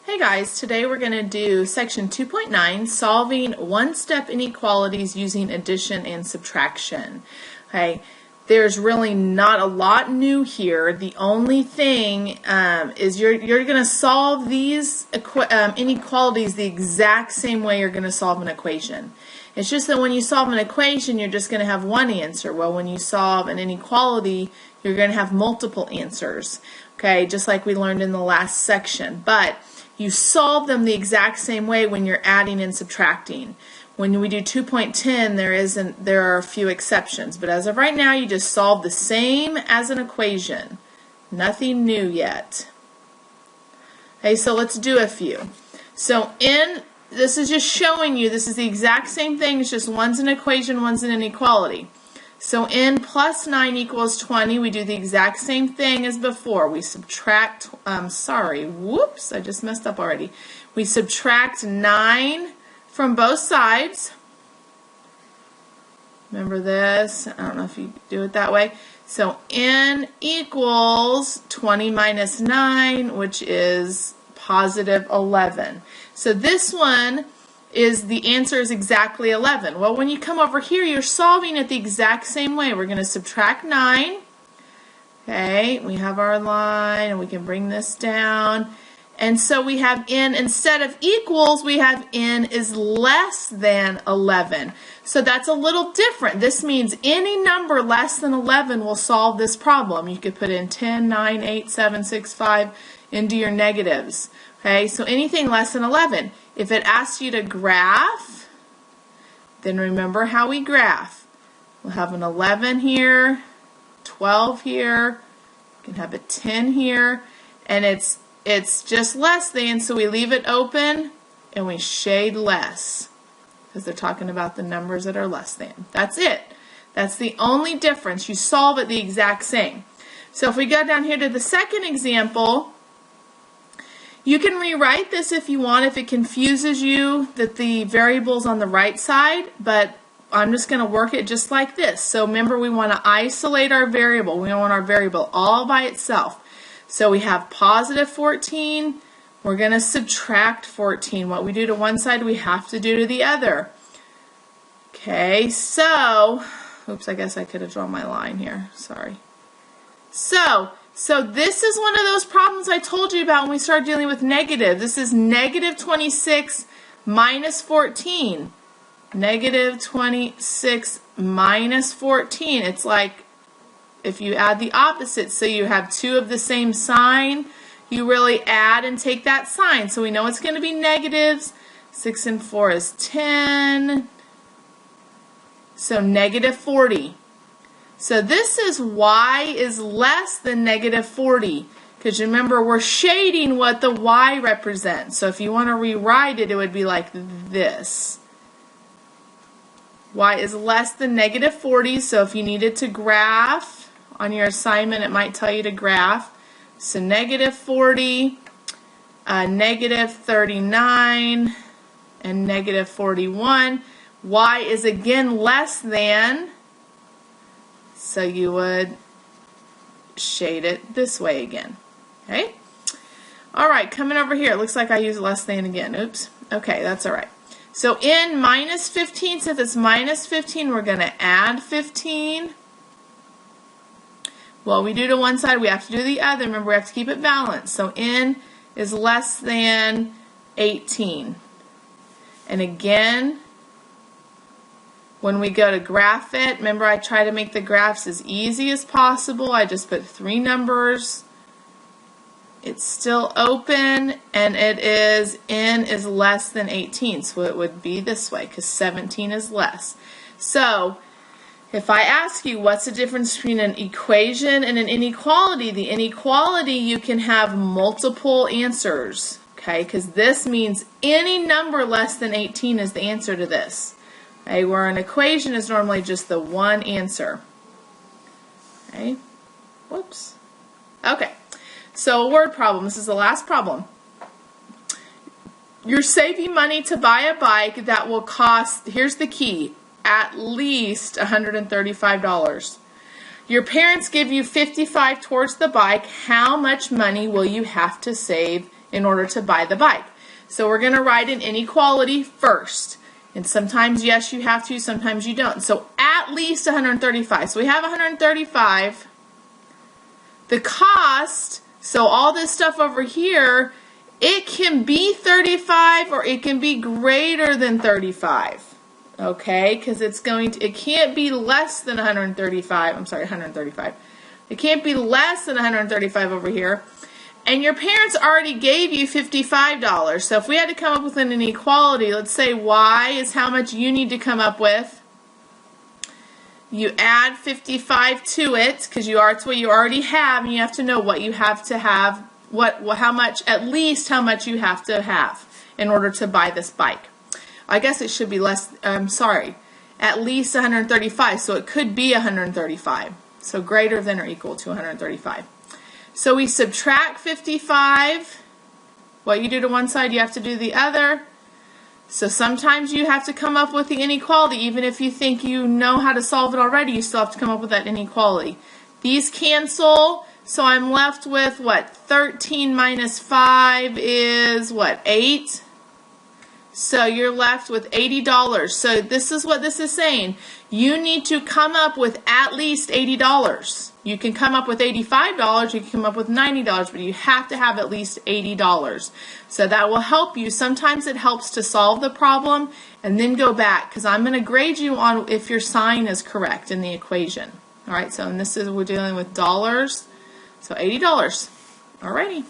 Hey guys, today we're going to do section 2.9, solving one-step inequalities using addition and subtraction. Okay, there's really not a lot new here. The only thing is you're going to solve these inequalities the exact same way you're going to solve an equation. It's just that when you solve an equation, you're just going to have one answer. Well, when you solve an inequality, you're going to have multiple answers. Okay, just like we learned in the last section. But you solve them the exact same way when you're adding and subtracting. When we do 2.10, there are a few exceptions, but as of right now, you just solve the same as an equation. Nothing new yet. Okay, so let's do a few. So this is just showing you this is the exact same thing. It's just one's an equation, one's an inequality. So n plus 9 equals 20. We do the exact same thing as before. We subtract, whoops, I just messed up already. We subtract 9 from both sides. Remember this? I don't know if you do it that way. So n equals 20 minus 9, which is positive 11. So this one the answer is exactly 11. Well, when you come over here, you're solving it the exact same way. We're going to subtract 9. Okay, we have our line, and we can bring this down. And so we have n, instead of equals, we have n is less than 11. So that's a little different. This means any number less than 11 will solve this problem. You could put in 10, 9, 8, 7, 6, 5 into your negatives. Okay, so anything less than 11. If it asks you to graph, then remember how we graph. We'll have an 11 here, 12 here, you can have a 10 here, and it's just less than, so we leave it open and we shade less because they're talking about the numbers that are less than. That's it. That's the only difference. You solve it the exact same. So if we go down here to the second example, you can rewrite this if you want, if it confuses you that the variable's on the right side, but I'm just going to work it just like this. So remember, we want to isolate our variable. We want our variable all by itself. So we have positive 14. We're going to subtract 14. What we do to one side, we have to do to the other. Okay, so, oops, I guess I could have drawn my line here. Sorry. So this is one of those problems I told you about when we started dealing with negative. This is negative 26 minus 14. Negative 26 minus 14. It's like if you add the opposite, so you have two of the same sign, you really add and take that sign. So we know it's going to be negatives. 6 and 4 is 10. So negative 40. So this is y is less than negative 40, because remember, we're shading what the y represents. So if you want to rewrite it, it would be like this. Y is less than negative 40, so if you needed to graph on your assignment, it might tell you to graph. So negative 40, negative 39, and negative 41. Y is again less than, so you would shade it this way again. Okay? Alright, coming over here. It looks like I used less than again. Oops. Okay, that's alright. So in minus 15, since it's minus 15, we're going to add 15. Well, we do to one side, we have to do the other. Remember, we have to keep it balanced. So n is less than 18. And again, when we go to graph it, remember I try to make the graphs as easy as possible. I just put 3 numbers. It's still open, and it is n is less than 18. So it would be this way, because 17 is less. So if I ask you what's the difference between an equation and an inequality, the inequality, you can have multiple answers, okay? Because this means any number less than 18 is the answer to this. Okay, where an equation is normally just the one answer. Okay, whoops. Okay, so a word problem. This is the last problem. You're saving money to buy a bike that will cost, here's the key, at least $135. Your parents give you $55 towards the bike. How much money will you have to save in order to buy the bike. So we're going to write an inequality first. And sometimes, yes, you have to, sometimes you don't. So at least 135. So we have 135. The cost, so all this stuff over here, it can be 35 or it can be greater than 35. Okay, because it can't be less than 135. I'm sorry, 135. It can't be less than 135 over here. And your parents already gave you $55. So if we had to come up with an inequality, let's say y is how much you need to come up with. You add 55 to it because it's what you already have, and you have to know what you have to have, at least how much you have to have in order to buy this bike. I guess it should be less, at least 135, so it could be 135. So greater than or equal to 135. So we subtract 55. What you do to one side, you have to do the other. So sometimes you have to come up with the inequality. Even if you think you know how to solve it already, you still have to come up with that inequality. These cancel, so I'm left with what? 13 minus 5 is what? 8? So you're left with $80. So this is what this is saying. You need to come up with at least $80. You can come up with $85, you can come up with $90, but you have to have at least $80. So that will help you. Sometimes it helps to solve the problem and then go back, because I'm going to grade you on if your sign is correct in the equation. All right, so we're dealing with dollars, so $80. Alrighty.